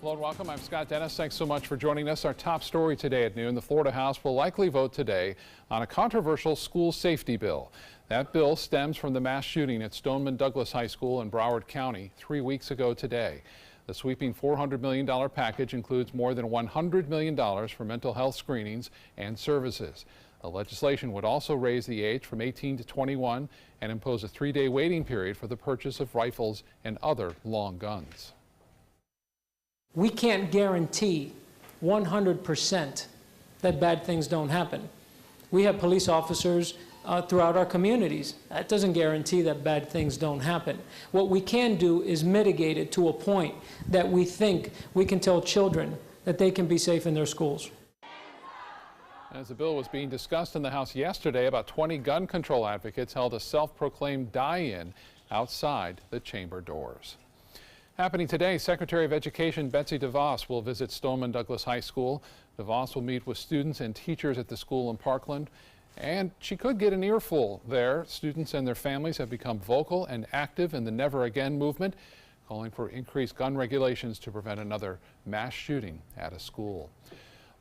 Hello and welcome. I'm Scott Dennis. Thanks so much for joining us. Our top story today at noon, the Florida House will likely vote today on a controversial school safety bill. That bill stems from the mass shooting at Stoneman Douglas High School in Broward County 3 weeks ago today. The sweeping $400 million package includes more than $100 million for mental health screenings and services. The legislation would also raise the age from 18 to 21 and impose a 3-day waiting period for the purchase of rifles and other long guns. We can't guarantee 100% that bad things don't happen. We have police officers throughout our communities. That doesn't guarantee that bad things don't happen. What we can do is mitigate it to a point that we think we can tell children that they can be safe in their schools. As the bill was being discussed in the House yesterday, about 20 gun control advocates held a self-proclaimed die-in outside the chamber doors. Happening today, Secretary of Education Betsy DeVos will visit Stoneman Douglas High School. DeVos will meet with students and teachers at the school in Parkland, and she could get an earful there. Students and their families have become vocal and active in the Never Again movement, calling for increased gun regulations to prevent another mass shooting at a school.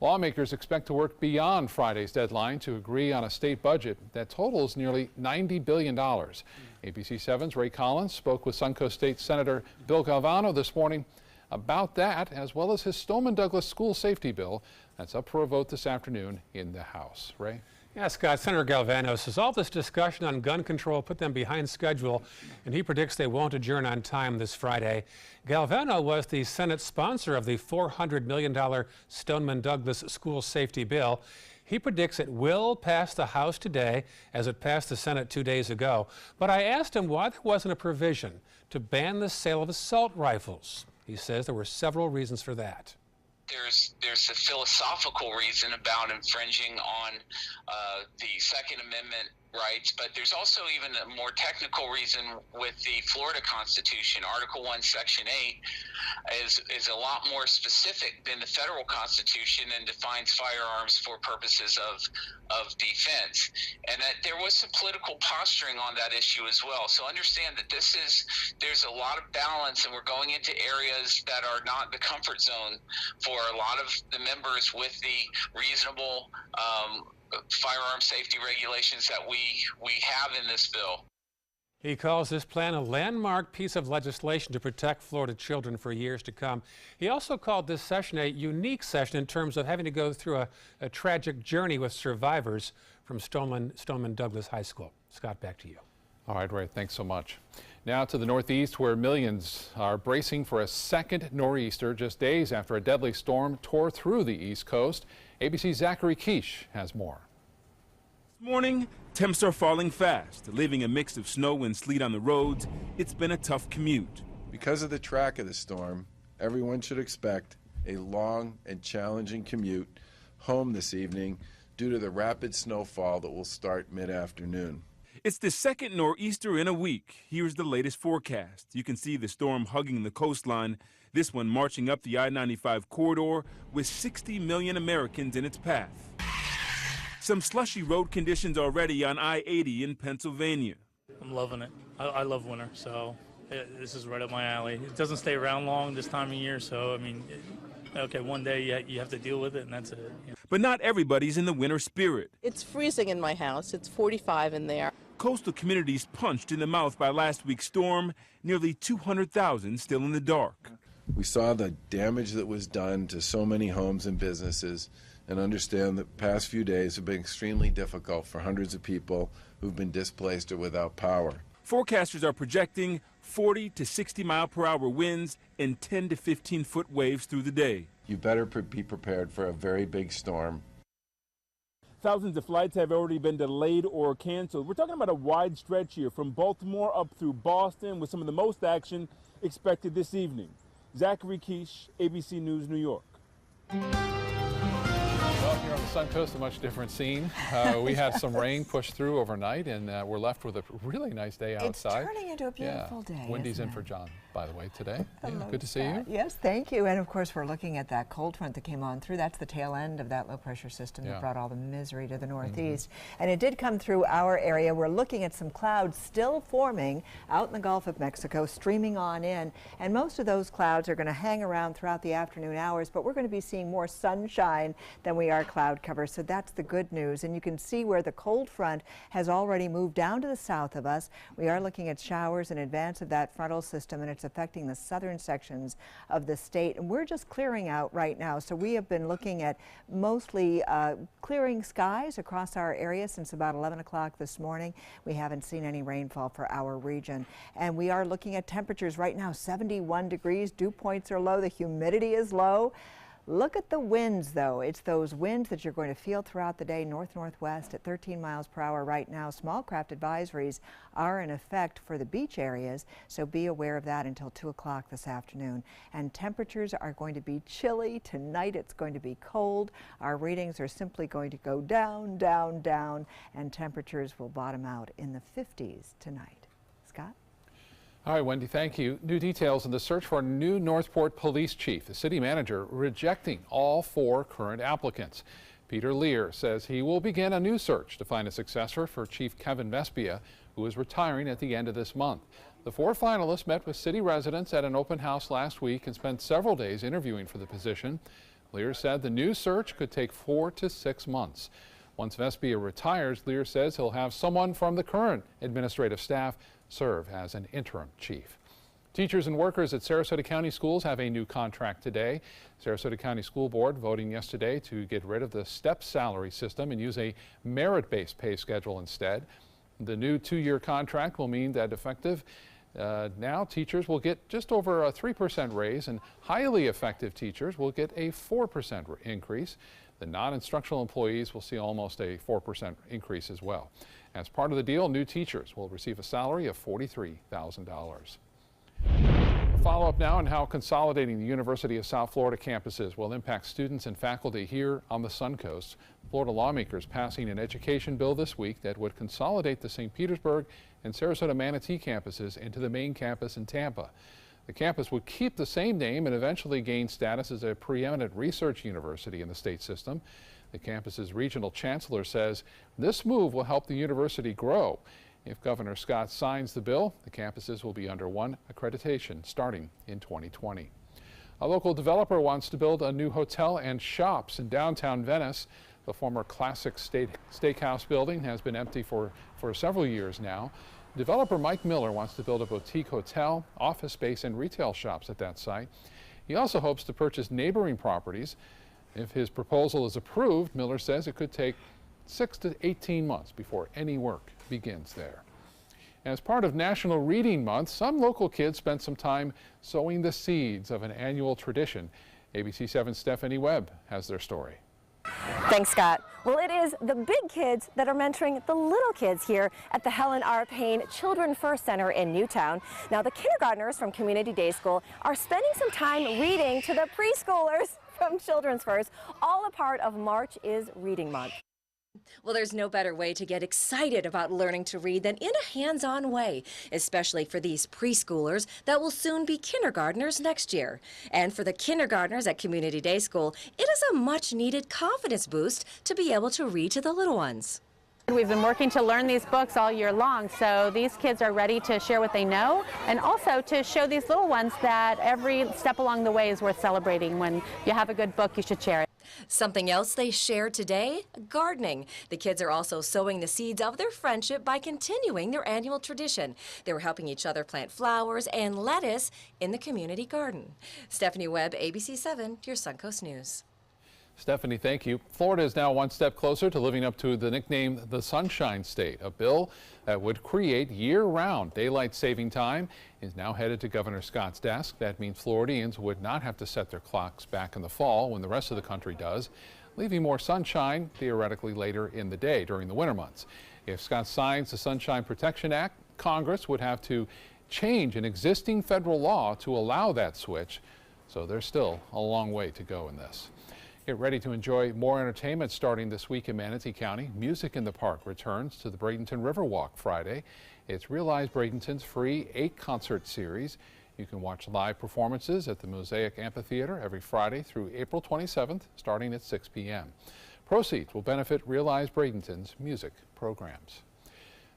Lawmakers expect to work beyond Friday's deadline to agree on a state budget that totals nearly $90 billion. ABC 7's Ray Collins spoke with Suncoast State Senator Bill Galvano this morning about that, as well as his Stoneman Douglas school safety bill that's up for a vote this afternoon in the House. Ray? Yeah, Scott, Senator Galvano says all this discussion on gun control put them behind schedule, and he predicts they won't adjourn on time this Friday. Galvano was the Senate sponsor of the $400 million Stoneman Douglas school safety bill. He predicts it will pass the House today, as it passed the Senate 2 days ago. But I asked him why there wasn't a provision to ban the sale of assault rifles. He says there were several reasons for that. There's a philosophical reason about infringing on the Second Amendment rights, but there's also even a more technical reason with the Florida Constitution. Article 1, Section 8 is a lot more specific than the federal Constitution and defines firearms for purposes of defense. And that there was some political posturing on that issue as well. So understand that there's a lot of balance, and we're going into areas that are not the comfort zone for a lot of the members with the reasonable firearm safety regulations that we have in this bill. He calls this plan a landmark piece of legislation to protect Florida children for years to come. He also called this session a unique session in terms of having to go through a tragic journey with survivors from Stoneman Douglas High School. Scott, back to you. All right, Ray, thanks so much. Now to the Northeast, where millions are bracing for a second nor'easter just days after a deadly storm tore through the East Coast. ABC's Zachary Quiche has more. This morning, temps are falling fast, leaving a mix of snow and sleet on the roads. It's been a tough commute. Because of the track of the storm, everyone should expect a long and challenging commute home this evening due to the rapid snowfall that will start mid-afternoon. It's the second nor'easter in a week. Here's the latest forecast. You can see the storm hugging the coastline, this one marching up the I-95 corridor with 60 million Americans in its path. Some slushy road conditions already on I-80 in Pennsylvania. I'm loving it. I love winter, so this is right up my alley. It doesn't stay around long this time of year, so I mean, okay, one day you have to deal with it, and that's it. Yeah. But not everybody's in the winter spirit. It's freezing in my house. It's 45 in there. Coastal communities punched in the mouth by last week's storm, nearly 200,000 still in the dark. We saw the damage that was done to so many homes and businesses, and understand that the past few days have been extremely difficult for hundreds of people who've been displaced or without power. Forecasters are projecting 40 to 60 mile per hour winds and 10 to 15 foot waves through the day. You better be prepared for a very big storm. Thousands of flights have already been delayed or canceled. We're talking about a wide stretch here from Baltimore up through Boston, with some of the most action expected this evening. Zachary Quiche, ABC News, New York. Well, here on the Sun Coast, a much different scene. We had some rain push through overnight, and we're left with a really nice day outside. It's turning into a beautiful day. Wendy's in isn't for it? John. by the way, today. Yeah, good to see you. Yes, thank you. And of course, we're looking at that cold front that came on through. That's the tail end of that low pressure system that brought all the misery to the northeast. And it did come through our area. We're looking at some clouds still forming out in the Gulf of Mexico, streaming on in. And most of those clouds are going to hang around throughout the afternoon hours, but we're going to be seeing more sunshine than we are cloud cover. So that's the good news. And you can see where the cold front has already moved down to the south of us. We are looking at showers in advance of that frontal system, and it's affecting the southern sections of the state. And we're just clearing out right now. So we have been looking at mostly clearing skies across our area since about 11 o'clock this morning. We haven't seen any rainfall for our region. And we are looking at temperatures right now, 71 degrees. Dew points are low. The humidity is low. Look at the winds, though. It's those winds that you're going to feel throughout the day, north-northwest at 13 miles per hour right now. Small craft advisories are in effect for the beach areas, so be aware of that until 2 o'clock this afternoon. And temperatures are going to be chilly. Tonight it's going to be cold. Our readings are simply going to go down, down, down, and temperatures will bottom out in the 50s tonight. Scott? All right, Wendy, thank you. New details in the search for a new Northport police chief. The city manager rejecting all 4 current applicants. Peter Lear says he will begin a new search to find a successor for Chief Kevin Vespia, who is retiring at the end of this month. The 4 finalists met with city residents at an open house last week and spent several days interviewing for the position. Lear said the new search could take 4 to 6 months. Once Vespia retires, Lear says he'll have someone from the current administrative staff serve as an interim chief. Teachers and workers at Sarasota County Schools have a new contract today. Sarasota County School Board voting yesterday to get rid of the step salary system and use a merit-based pay schedule instead. The new 2-year contract will mean that effective now teachers will get just over a 3% raise, and highly effective teachers will get a 4% increase. The non-instructional employees will see almost a 4% increase as well. As part of the deal, new teachers will receive a salary of $43,000. Follow up now on how consolidating the University of South Florida campuses will impact students and faculty here on the Suncoast. Florida lawmakers passing an education bill this week that would consolidate the St. Petersburg and Sarasota Manatee campuses into the main campus in Tampa. The campus would keep the same name and eventually gain status as a preeminent research university in the state system. The campus's regional chancellor says this move will help the university grow. If Governor Scott signs the bill, the campuses will be under one accreditation starting in 2020. A local developer wants to build a new hotel and shops in downtown Venice. The former classic steakhouse building has been empty for several years now. Developer Mike Miller wants to build a boutique hotel, office space, and retail shops at that site. He also hopes to purchase neighboring properties. If his proposal is approved, Miller says it could take 6 to 18 months before any work begins there. As part of National Reading Month, some local kids spent some time sowing the seeds of an annual tradition. ABC 7's Stephanie Webb has their story. Thanks, Scott. Well, it is the big kids that are mentoring the little kids here at the Helen R. Payne Children First Center in Newtown. Now, the kindergartners from Community Day School are spending some time reading to the preschoolers from Children's First, all a part of March is Reading Month. Well, there's no better way to get excited about learning to read than in a hands-on way, especially for these preschoolers that will soon be kindergartners next year. And for the kindergartners at Community Day School, it is a much-needed confidence boost to be able to read to the little ones. We've been working to learn these books all year long, so these kids are ready to share what they know and also to show these little ones that every step along the way is worth celebrating. When you have a good book, you should share it. Something else they shared today, gardening. The kids are also sowing the seeds of their friendship by continuing their annual tradition. They were helping each other plant flowers and lettuce in the community garden. Stephanie Webb, ABC 7, your Suncoast News. Stephanie, thank you. Florida is now one step closer to living up to the nickname the Sunshine State. A bill that would create year-round daylight saving time is now headed to Governor Scott's desk. That means Floridians would not have to set their clocks back in the fall when the rest of the country does, leaving more sunshine theoretically later in the day during the winter months. If Scott signs the Sunshine Protection Act, Congress would have to change an existing federal law to allow that switch. So there's still a long way to go in this. Get ready to enjoy more entertainment starting this week in Manatee County. Music in the Park returns to the Bradenton Riverwalk Friday. It's Realize Bradenton's free 8-concert series. You can watch live performances at the Mosaic Amphitheater every Friday through April 27th, starting at 6 p.m. Proceeds will benefit Realize Bradenton's music programs.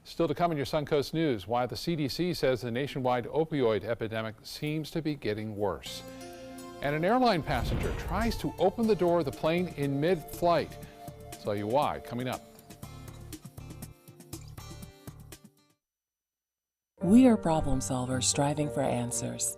Still to come in your Suncoast News, why the CDC says the nationwide opioid epidemic seems to be getting worse. And an airline passenger tries to open the door of the plane in mid-flight. I'll tell you why, coming up. We are problem solvers striving for answers.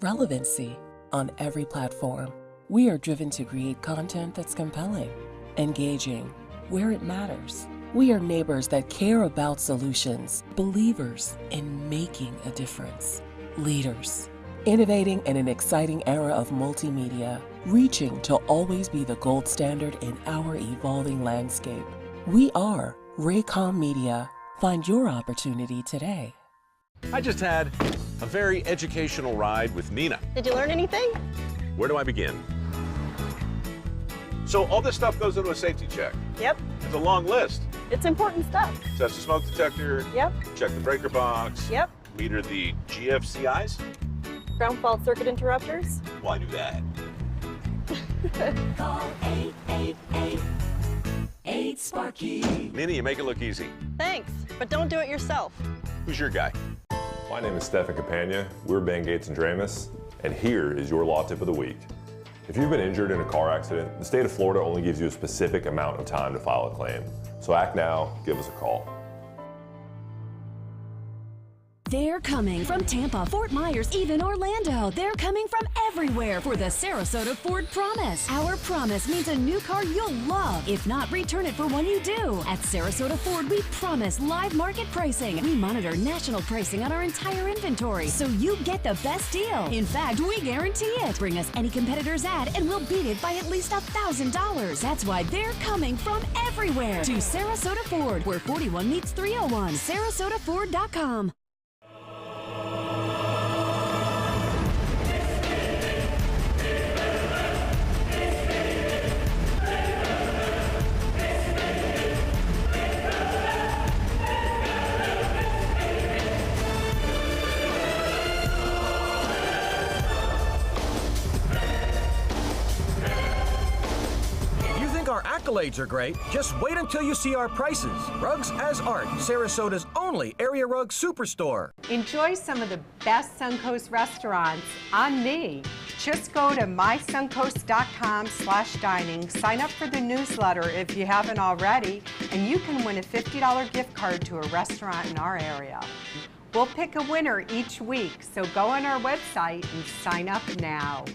Relevancy on every platform. We are driven to create content that's compelling, engaging, where it matters. We are neighbors that care about solutions, believers in making a difference, leaders, innovating in an exciting era of multimedia, reaching to always be the gold standard in our evolving landscape. We are Raycom Media. Find your opportunity today. I just had a very educational ride with Nina. Did you learn anything? Where do I begin? So all this stuff goes into a safety check. Yep. It's a long list. It's important stuff. Test the smoke detector. Yep. Check the breaker box. Yep. Meter the GFCIs. Ground fault circuit interrupters. Well, I knew that. Call 888-8-SPARKY. Nina, you make it look easy. Thanks, but don't do it yourself. Who's your guy? My name is Stefan Campagna. We're Ben Gates and Dramus, and here is your law tip of the week. If you've been injured in a car accident, the state of Florida only gives you a specific amount of time to file a claim. So act now, give us a call. They're coming from Tampa, Fort Myers, even Orlando. They're coming from everywhere for the Sarasota Ford Promise. Our promise means a new car you'll love. If not, return it for one you do. At Sarasota Ford, we promise live market pricing. We monitor national pricing on our entire inventory, so you get the best deal. In fact, we guarantee it. Bring us any competitor's ad, and we'll beat it by at least $1,000. That's why they're coming from everywhere to Sarasota Ford, where 41 meets 301. SarasotaFord.com. Our accolades are great. Just wait until you see our prices. Rugs as Art, Sarasota's only area rug superstore. Enjoy some of the best Suncoast restaurants on me. Just go to mysuncoast.com/dining, sign up for the newsletter if you haven't already, and you can win a $50 gift card to a restaurant in our area. We'll pick a winner each week, so go on our website and sign up now.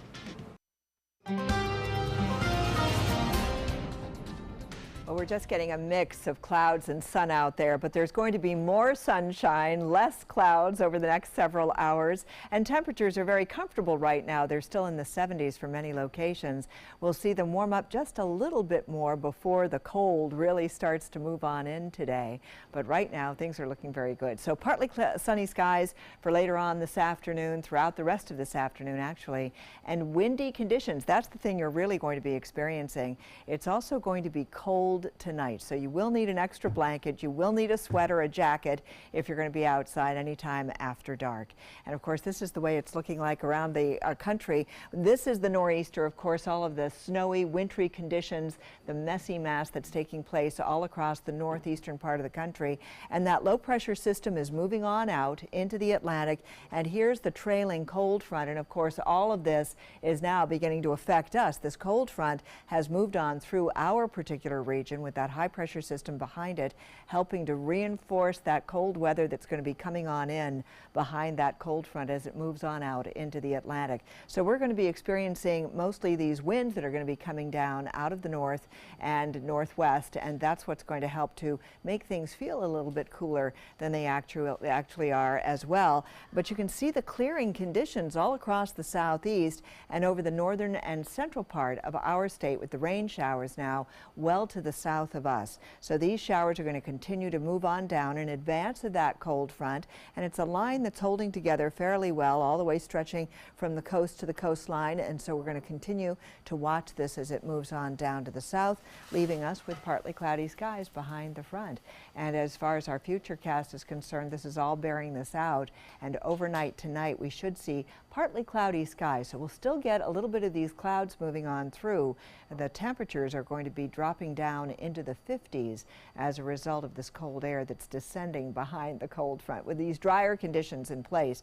Well, we're just getting a mix of clouds and sun out there, but there's going to be more sunshine, less clouds over the next several hours, and temperatures are very comfortable right now. They're still in the 70s for many locations. We'll see them warm up just a little bit more before the cold really starts to move on in today. But right now, things are looking very good. So partly sunny skies for later on this afternoon, throughout the rest of this afternoon, actually, and windy conditions. That's the thing you're really going to be experiencing. It's also going to be cold tonight, so you will need an extra blanket. You will need a sweater, a jacket if you're going to be outside anytime after dark. And of course, this is the way it's looking like around the country. This is the nor'easter, of course, all of the snowy, wintry conditions, the messy mass that's taking place all across the northeastern part of the country. And that low pressure system is moving on out into the Atlantic. And here's the trailing cold front. And of course, all of this is now beginning to affect us. This cold front has moved on through our particular region with that high pressure system behind it, helping to reinforce that cold weather that's going to be coming on in behind that cold front as it moves on out into the Atlantic. So we're going to be experiencing mostly these winds that are going to be coming down out of the north and northwest, and that's what's going to help to make things feel a little bit cooler than they actually are as well. But you can see the clearing conditions all across the southeast and over the northern and central part of our state, with the rain showers now well to the south of us. So these showers are going to continue to move on down in advance of that cold front, and it's a line that's holding together fairly well all the way stretching from the coast to the coastline, and so we're going to continue to watch this as it moves on down to the south, leaving us with partly cloudy skies behind the front. And as far as our future cast is concerned, this is all bearing this out, and overnight tonight we should see partly cloudy skies. So we'll still get a little bit of these clouds moving on through. The temperatures are going to be dropping down into the 50s as a result of this cold air that's descending behind the cold front. With these drier conditions in place,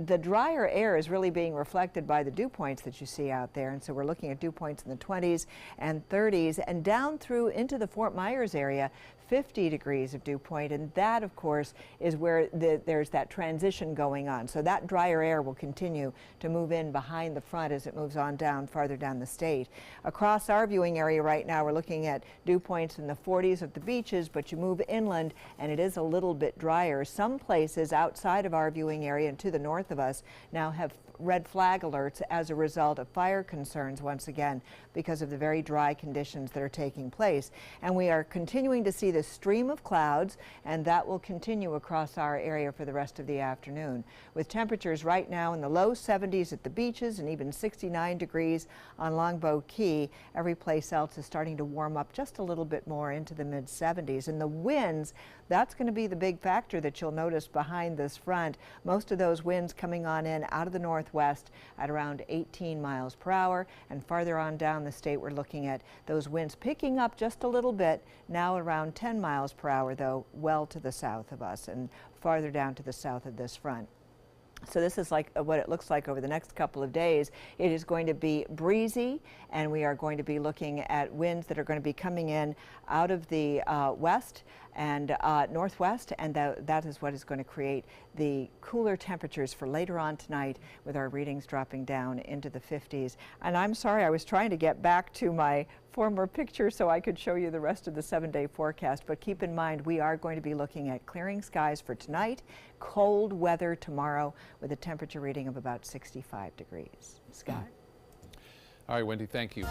the drier air is really being reflected by the dew points that you see out there. And so we're looking at dew points in the 20s and 30s and down through into the Fort Myers area. 50 degrees of dew point, and that of course is where there's that transition going on. So that drier air will continue to move in behind the front as it moves on down farther down the state. Across our viewing area right now, we're looking at dew points in the 40s at the beaches, but you move inland and it is a little bit drier. Some places outside of our viewing area and to the north of us now have red flag alerts as a result of fire concerns once again because of the very dry conditions that are taking place. And we are continuing to see this stream of clouds, and that will continue across our area for the rest of the afternoon, with temperatures right now in the low 70s at the beaches and even 69 degrees on Longboat Key. Every place else is starting to warm up just a little bit more into the mid 70s. And the winds, that's going to be the big factor that you'll notice behind this front. Most of those winds coming on in out of the northwest at around 18 miles per hour, and farther on down the state we're looking at those winds picking up just a little bit, now around 10 miles per hour though, well to the south of us and farther down to the south of this front. So this is like what it looks like over the next couple of days. It is going to be breezy, and we are going to be looking at winds that are going to be coming in out of the west and northwest, and that is what is going to create the cooler temperatures for later on tonight, with our readings dropping down into the 50s. And I'm sorry, I was trying to get back to my former picture so I could show you the rest of the 7-day forecast, but keep in mind we are going to be looking at clearing skies for tonight, cold weather tomorrow with a temperature reading of about 65 degrees. Scott? All right, Wendy, thank you.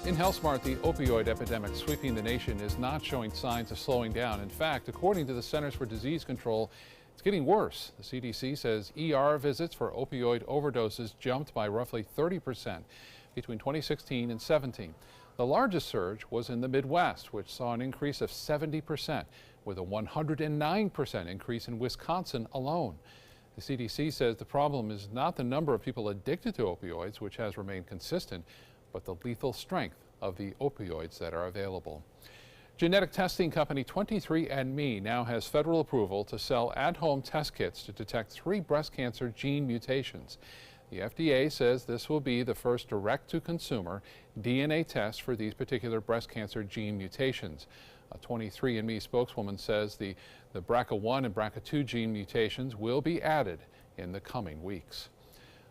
In HealthSmart, the opioid epidemic sweeping the nation is not showing signs of slowing down. In fact, according to the Centers for Disease Control, it's getting worse. The CDC says ER visits for opioid overdoses jumped by roughly 30% between 2016 and 17. The largest surge was in the Midwest, which saw an increase of 70%, with a 109% increase in Wisconsin alone. The CDC says the problem is not the number of people addicted to opioids, which has remained consistent, but the lethal strength of the opioids that are available. Genetic testing company 23andMe now has federal approval to sell at-home test kits to detect 3 breast cancer gene mutations. The FDA says this will be the first direct-to-consumer DNA test for these particular breast cancer gene mutations. A 23andMe spokeswoman says the BRCA1 and BRCA2 gene mutations will be added in the coming weeks.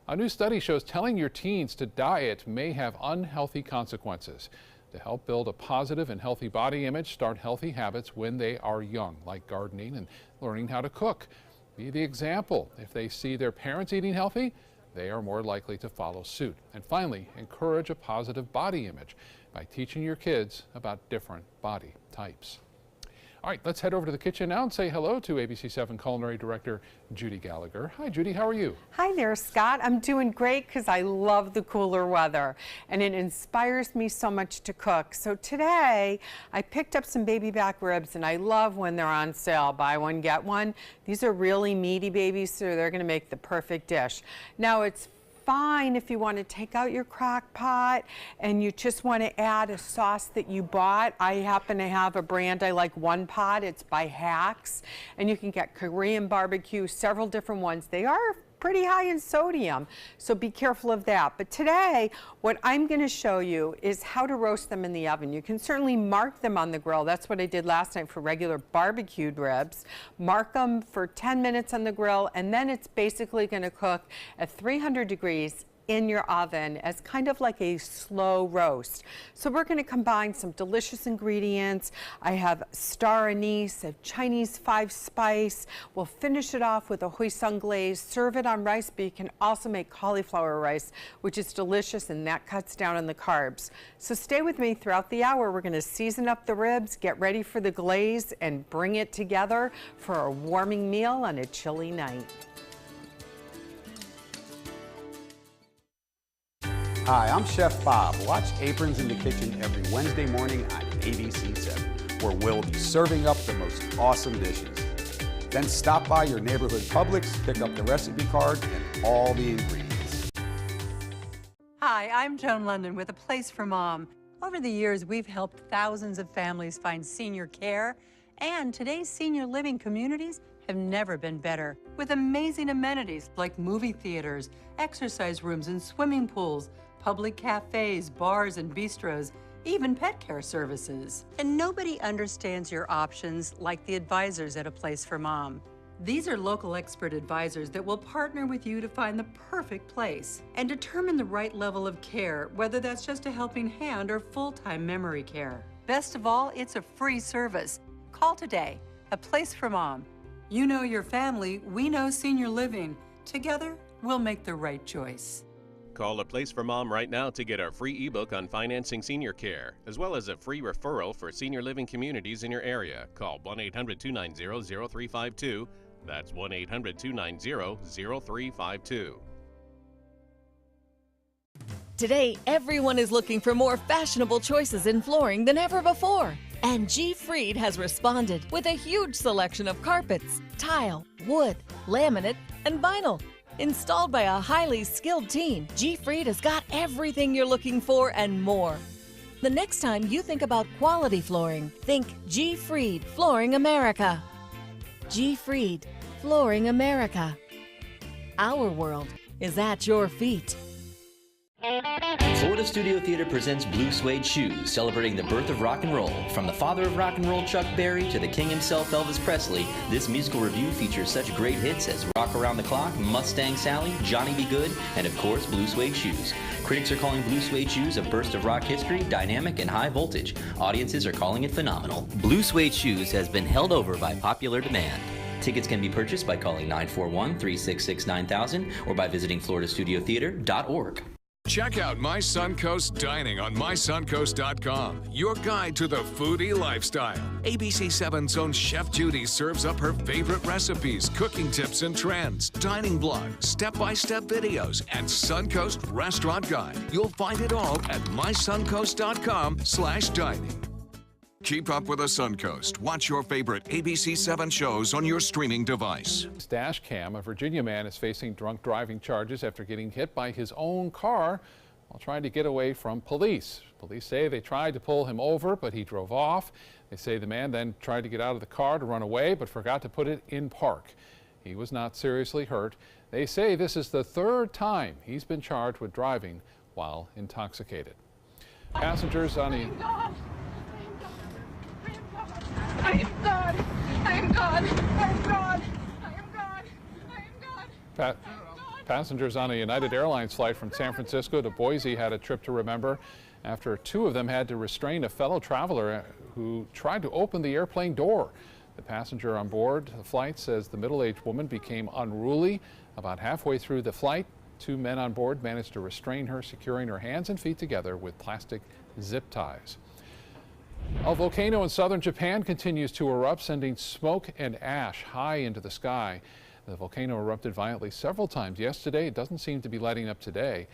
A new study shows telling your teens to diet may have unhealthy consequences. To help build a positive and healthy body image, start healthy habits when they are young, like gardening and learning how to cook. Be the example. If they see their parents eating healthy, they are more likely to follow suit. And finally, encourage a positive body image by teaching your kids about different body types. All right, let's head over to the kitchen now and say hello to ABC7 Culinary Director Judy Gallagher. Hi, Judy, how are you? Hi there, Scott. I'm doing great because I love the cooler weather and it inspires me so much to cook. So today I picked up some baby back ribs, and I love when they're on sale. Buy one, get one. These are really meaty babies, so they're going to make the perfect dish. Now it's fine if you want to take out your crock pot and you just want to add a sauce that you bought. I happen to have a brand I like, One Pot. It's by Hacks, and you can get Korean barbecue, several different ones. They are pretty high in sodium, so be careful of that. But today, what I'm going to show you is how to roast them in the oven. You can certainly mark them on the grill. That's what I did last night for regular barbecued ribs. Mark them for 10 minutes on the grill, and then it's basically going to cook at 300 degrees in your oven as kind of like a slow roast. So we're going to combine some delicious ingredients. I have star anise, a Chinese 5-spice. We'll finish it off with a hoisin glaze. Serve it on rice, but you can also make cauliflower rice, which is delicious, and that cuts down on the carbs. So stay with me throughout the hour. We're going to season up the ribs, get ready for the glaze, and bring it together for a warming meal on a chilly night. Hi, I'm Chef Bob. Watch Aprons in the Kitchen every Wednesday morning on ABC7, where we'll be serving up the most awesome dishes. Then stop by your neighborhood Publix, pick up the recipe card and all the ingredients. Hi, I'm Joan London with A Place for Mom. Over the years, we've helped thousands of families find senior care, and today's senior living communities have never been better, with amazing amenities like movie theaters, exercise rooms and swimming pools, public cafes, bars and bistros, even pet care services. And nobody understands your options like the advisors at A Place for Mom. These are local expert advisors that will partner with you to find the perfect place and determine the right level of care, whether that's just a helping hand or full-time memory care. Best of all, it's a free service. Call today. A Place for Mom. You know your family, we know senior living. Together, we'll make the right choice. Call A Place for Mom right now to get our free ebook on financing senior care, as well as a free referral for senior living communities in your area. Call 1-800-290-0352. That's 1-800-290-0352. Today, everyone is looking for more fashionable choices in flooring than ever before. And G. Fried has responded with a huge selection of carpets, tile, wood, laminate, and vinyl. Installed by a highly skilled team, G. Fried has got everything you're looking for and more. The next time you think about quality flooring, think G. Fried Flooring America. G. Fried Flooring America. Our world is at your feet. Florida Studio Theater presents Blue Suede Shoes, celebrating the birth of rock and roll. From the father of rock and roll, Chuck Berry, to the king himself, Elvis Presley, this musical review features such great hits as Rock Around the Clock, Mustang Sally, Johnny B. Good, and of course, Blue Suede Shoes. Critics are calling Blue Suede Shoes a burst of rock history, dynamic and high voltage. Audiences are calling it phenomenal. Blue Suede Shoes has been held over by popular demand. Tickets can be purchased by calling 941-366-9000 or by visiting FloridaStudioTheater.org. Check out My Suncoast Dining on mysuncoast.com, your guide to the foodie lifestyle. ABC7's own Chef Judy serves up her favorite recipes, cooking tips and trends, dining blogs, step-by-step videos, and Suncoast Restaurant Guide. You'll find it all at mysuncoast.com/dining. Keep up with the Suncoast. Watch your favorite ABC7 shows on your streaming device. Dash cam, a Virginia man is facing drunk driving charges after getting hit by his own car while trying to get away from police. Police say they tried to pull him over, but he drove off. They say the man then tried to get out of the car to run away, but forgot to put it in park. He was not seriously hurt. They say this is the third time he's been charged with driving while intoxicated. Passengers on a... I am God. I am God. I am God. I am God. I am God. Passengers on a United Airlines flight from San Francisco to Boise had a trip to remember after two of them had to restrain a fellow traveler who tried to open the airplane door. The passenger on board the flight says the middle-aged woman became unruly. About halfway through the flight, two men on board managed to restrain her, securing her hands and feet together with plastic zip ties. A volcano in southern Japan continues to erupt, sending smoke and ash high into the sky. The volcano erupted violently several times yesterday. It doesn't seem to be letting up today.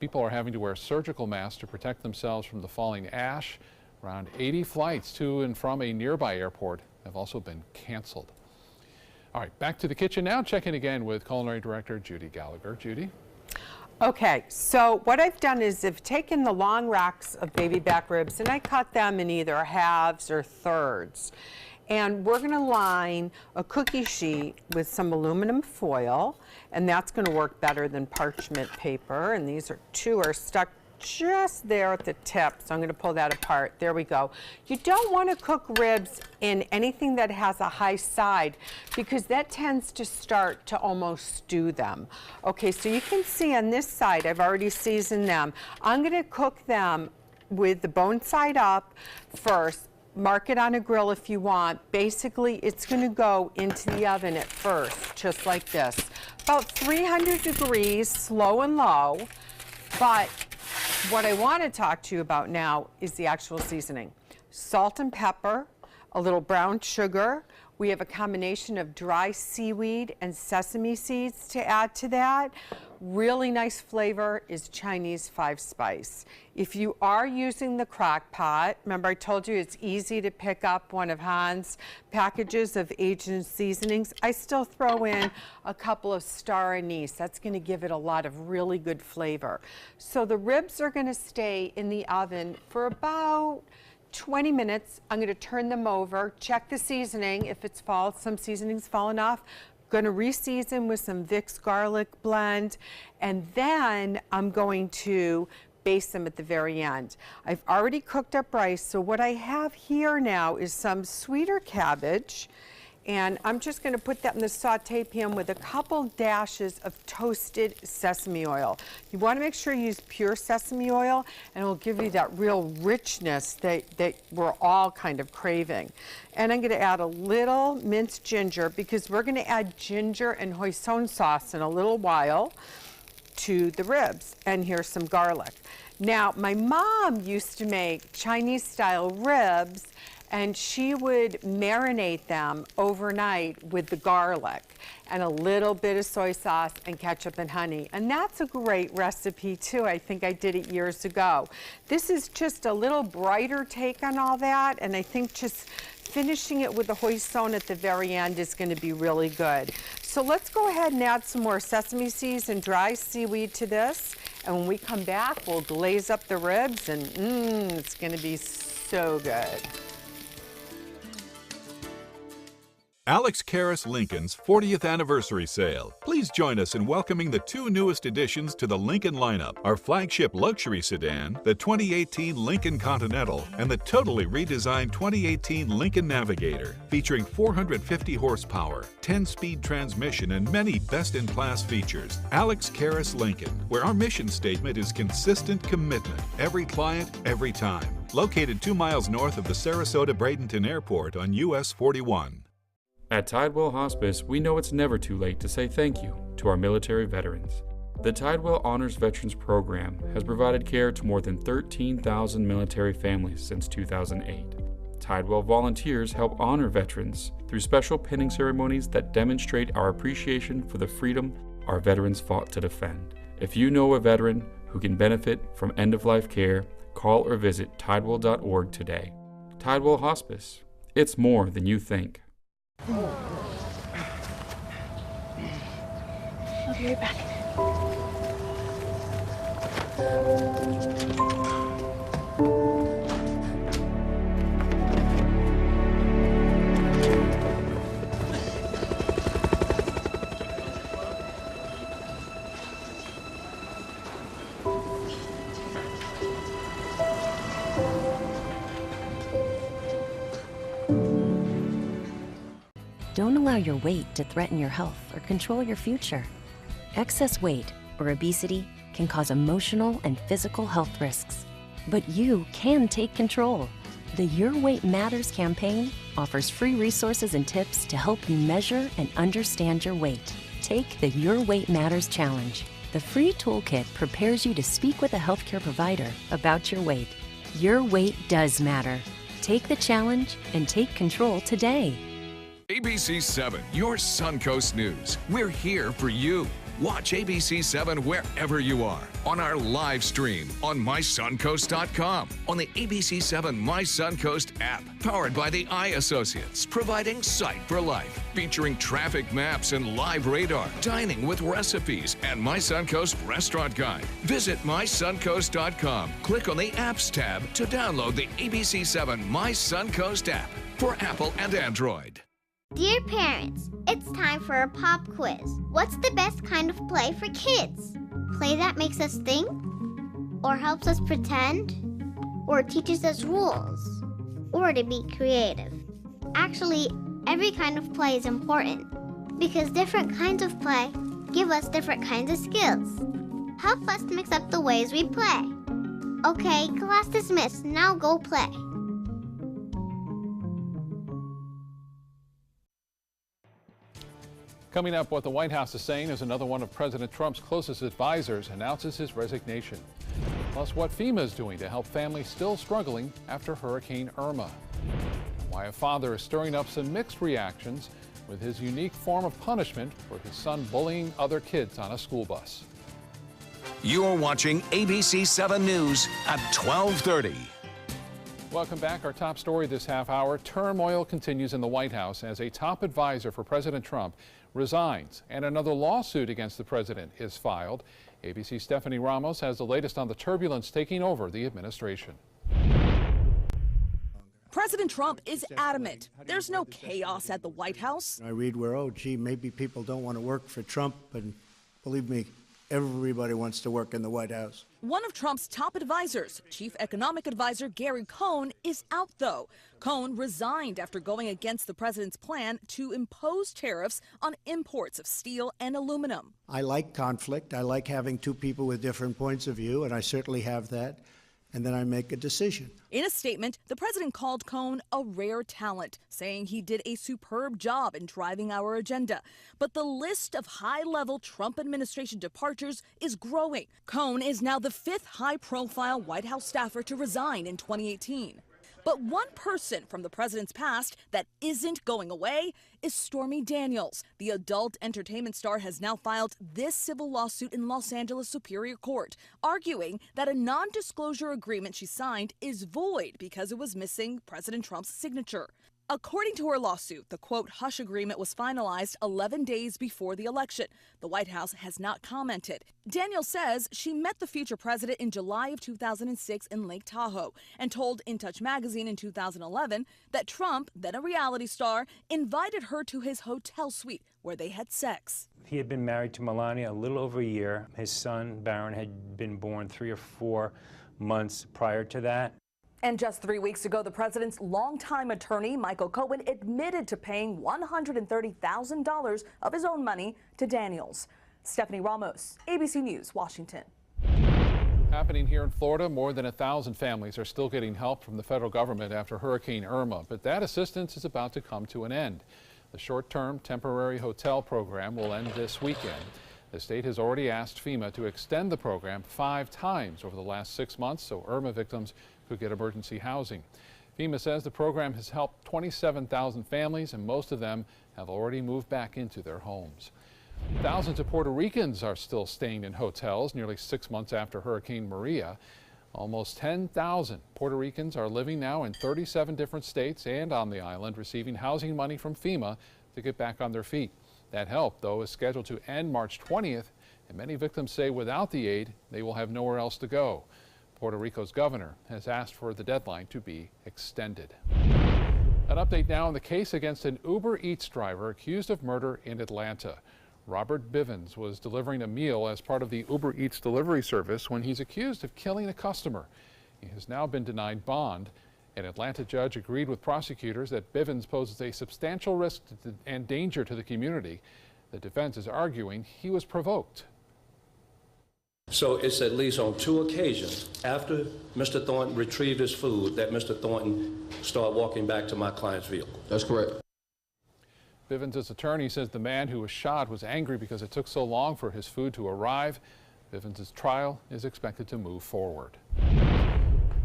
People are having to wear surgical masks to protect themselves from the falling ash. Around 80 flights to and from a nearby airport have also been canceled. All right, back to the kitchen now. Check in again with Culinary Director Judy Gallagher. Judy? Okay, so what I've done is I've taken the long racks of baby back ribs and I cut them in either halves or thirds. And we're gonna line a cookie sheet with some aluminum foil, and that's gonna work better than parchment paper. And these two are stuck just there at the tip, so I'm going to pull that apart. There we go. You don't want to cook ribs in anything that has a high side because that tends to start to almost stew them. Okay, so you can see on this side I've already seasoned them. I'm going to cook them with the bone side up first. Mark it on a grill if you want. Basically, it's going to go into the oven at first, just like this. About 300 degrees, slow and low. But what I want to talk to you about now is the actual seasoning. Salt and pepper, a little brown sugar. We have a combination of dry seaweed and sesame seeds to add to that. Really nice flavor is Chinese 5-spice. If you are using the crock pot, remember I told you it's easy to pick up one of Han's packages of Asian seasonings. I still throw in a couple of star anise. That's going to give it a lot of really good flavor. So the ribs are going to stay in the oven for about 20 minutes. I'm going to turn them over, check the seasoning. If it's some seasoning's fallen off, going to re-season with some Vicks garlic blend, and then I'm going to baste them at the very end. I've already cooked up rice, so what I have here now is some sweeter cabbage, and I'm just going to put that in the saute pan with a couple dashes of toasted sesame oil. You want to make sure you use pure sesame oil, and it will give you that real richness that we're all kind of craving. And I'm going to add a little minced ginger, because we're going to add ginger and hoisin sauce in a little while to the ribs. And here's some garlic. Now, my mom used to make Chinese-style ribs, and she would marinate them overnight with the garlic and a little bit of soy sauce and ketchup and honey. And that's a great recipe too. I think I did it years ago. This is just a little brighter take on all that, and I think just finishing it with the hoisin at the very end is going to be really good. So let's go ahead and add some more sesame seeds and dry seaweed to this. And when we come back, we'll glaze up the ribs, and it's going to be so good. Alex Karras Lincoln's 40th anniversary sale. Please join us in welcoming the two newest additions to the Lincoln lineup, our flagship luxury sedan, the 2018 Lincoln Continental, and the totally redesigned 2018 Lincoln Navigator, featuring 450 horsepower, 10-speed transmission, and many best-in-class features. Alex Karras Lincoln, where our mission statement is consistent commitment, every client, every time. Located 2 miles north of the Sarasota-Bradenton Airport on US 41. At Tidewell Hospice, we know it's never too late to say thank you to our military veterans. The Tidewell Honors Veterans Program has provided care to more than 13,000 military families since 2008. Tidewell volunteers help honor veterans through special pinning ceremonies that demonstrate our appreciation for the freedom our veterans fought to defend. If you know a veteran who can benefit from end-of-life care, call or visit tidewell.org today. Tidewell Hospice. It's more than you think. I'll be right back. Don't allow your weight to threaten your health or control your future. Excess weight or obesity can cause emotional and physical health risks. But you can take control. The Your Weight Matters campaign offers free resources and tips to help you measure and understand your weight. Take the Your Weight Matters Challenge. The free toolkit prepares you to speak with a healthcare provider about your weight. Your weight does matter. Take the challenge and take control today. ABC 7, your Suncoast News. We're here for you. Watch ABC 7 wherever you are, on our live stream, on mysuncoast.com, on the ABC 7 My Suncoast app, powered by the Eye Associates, providing sight for life, featuring traffic maps and live radar, dining with recipes, and My Suncoast Restaurant Guide. Visit mysuncoast.com. Click on the Apps tab to download the ABC 7 My Suncoast app for Apple and Android. Dear parents, it's time for a pop quiz. What's the best kind of play for kids? Play that makes us think? Or helps us pretend? Or teaches us rules? Or to be creative? Actually, every kind of play is important because different kinds of play give us different kinds of skills. Help us mix up the ways we play. Okay, class dismissed. Now go play. Coming up, what the White House is saying as another one of President Trump's closest advisors announces his resignation. Plus, what FEMA is doing to help families still struggling after Hurricane Irma. And why a father is stirring up some mixed reactions with his unique form of punishment for his son bullying other kids on a school bus. You're watching ABC 7 News at 12:30. Welcome back. Our top story this half hour. Turmoil continues in the White House as a top advisor for President Trump resigns and another lawsuit against the president is filed. ABC's Stephanie Ramos has the latest on the turbulence taking over the administration. President Trump is adamant there's no chaos at the White House. I read where, oh, gee, maybe people don't want to work for Trump, but believe me, everybody wants to work in the White House. One of Trump's top advisors, Chief Economic Advisor Gary Cohn, is out, though. Cohn resigned after going against the president's plan to impose tariffs on imports of steel and aluminum. I like conflict. I like having two people with different points of view, and I certainly have that. And then I make a decision. In a statement, the president called Cohn a rare talent, saying he did a superb job in driving our agenda. But the list of high-level Trump administration departures is growing. Cohn is now the fifth high-profile White House staffer to resign in 2018. But one person from the president's past that isn't going away is Stormy Daniels. The adult entertainment star has now filed this civil lawsuit in Los Angeles Superior Court, arguing that a non-disclosure agreement she signed is void because it was missing President Trump's signature. According to her lawsuit, the quote hush agreement was finalized 11 days before the election. The White House has not commented. Daniels says she met the future president in July of 2006 in Lake Tahoe and told In Touch magazine in 2011 that Trump, then a reality star, invited her to his hotel suite where they had sex. He had been married to Melania a little over a year. His son, Barron, had been born 3 or 4 months prior to that. And just 3 weeks ago, the president's longtime attorney, Michael Cohen, admitted to paying $130,000 of his own money to Daniels. Stephanie Ramos, ABC News, Washington. Happening here in Florida, more than 1,000 families are still getting help from the federal government after Hurricane Irma, but that assistance is about to come to an end. The short-term temporary hotel program will end this weekend. The state has already asked FEMA to extend the program 5 times over the last 6 months so Irma victims could get emergency housing. FEMA says the program has helped 27,000 families and most of them have already moved back into their homes. Thousands of Puerto Ricans are still staying in hotels nearly 6 months after Hurricane Maria. Almost 10,000 Puerto Ricans are living now in 37 different states and on the island receiving housing money from FEMA to get back on their feet. That help, though, is scheduled to end March 20th, and many victims say without the aid, they will have nowhere else to go. Puerto Rico's governor has asked for the deadline to be extended. An update now on the case against an Uber Eats driver accused of murder in Atlanta. Robert Bivens was delivering a meal as part of the Uber Eats delivery service when he's accused of killing a customer. He has now been denied bond. An Atlanta judge agreed with prosecutors that Bivens poses a substantial risk and danger to the community. The defense is arguing he was provoked. So it's at least on 2 occasions after Mr. Thornton retrieved his food that Mr. Thornton started walking back to my client's vehicle. That's correct. Bivens' attorney says the man who was shot was angry because it took so long for his food to arrive. Bivens' trial is expected to move forward.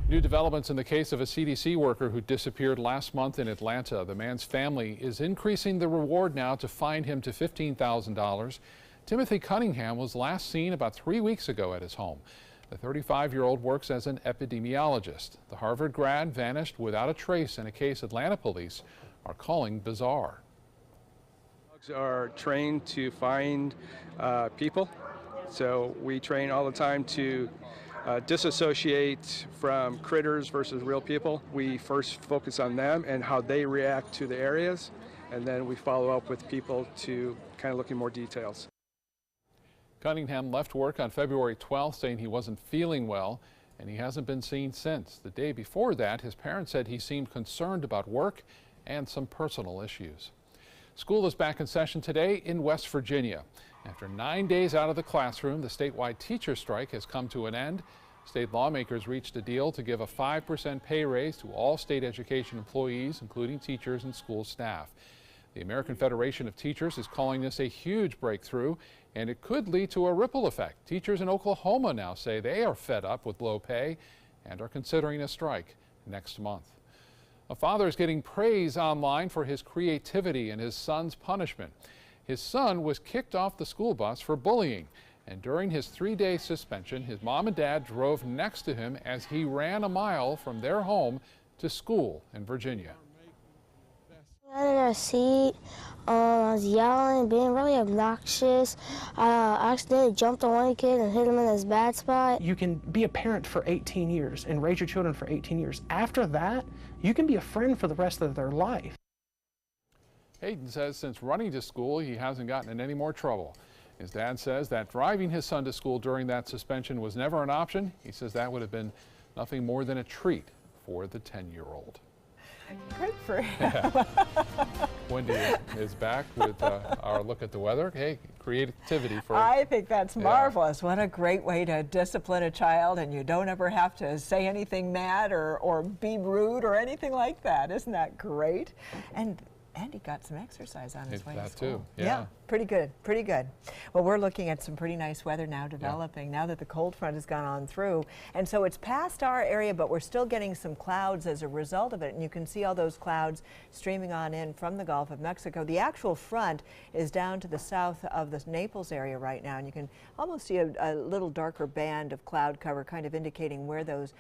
New developments in the case of a CDC worker who disappeared last month in Atlanta. The man's family is increasing the reward now to fine him to $15,000. Timothy Cunningham was last seen about 3 weeks ago at his home. The 35-year-old works as an epidemiologist. The Harvard grad vanished without a trace in a case Atlanta police are calling bizarre. Dogs are trained to find people, so we train all the time to disassociate from critters versus real people. We first focus on them and how they react to the areas, and then we follow up with people to kind of look in more details. Cunningham left work on February 12th saying he wasn't feeling well, and he hasn't been seen since. The day before that, his parents said he seemed concerned about work and some personal issues. School is back in session today in West Virginia. After 9 days out of the classroom, the statewide teacher strike has come to an end. State lawmakers reached a deal to give a 5% pay raise to all state education employees, including teachers and school staff. The American Federation of Teachers is calling this a huge breakthrough, and it could lead to a ripple effect. Teachers in Oklahoma now say they are fed up with low pay and are considering a strike next month. A father is getting praise online for his creativity and his son's punishment. His son was kicked off the school bus for bullying, And during his 3-day suspension, his mom and dad drove next to him as he ran a mile from their home to school in Virginia. I got in our seat. I was yelling, being really obnoxious. I accidentally jumped on one kid and hit him in his bad spot. You can be a parent for 18 years and raise your children for 18 years. After that, you can be a friend for the rest of their life. Hayden says since running to school, he hasn't gotten in any more trouble. His dad says that driving his son to school during that suspension was never an option. He says that would have been nothing more than a treat for the 10-year-old. Good for him. Yeah. Wendy is back with our look at the weather. Hey, creativity for... I think that's marvelous. What a great way to discipline a child, and you don't ever have to say anything mad or be rude or anything like that. Isn't that great? And he got some exercise on his way to school. Too, yeah. Pretty good, pretty good. Well, we're looking at some pretty nice weather now developing now that the cold front has gone on through. And so it's past our area, but we're still getting some clouds as a result of it. And you can see all those clouds streaming on in from the Gulf of Mexico. The actual front is down to the south of the Naples area right now. And you can almost see a little darker band of cloud cover kind of indicating where those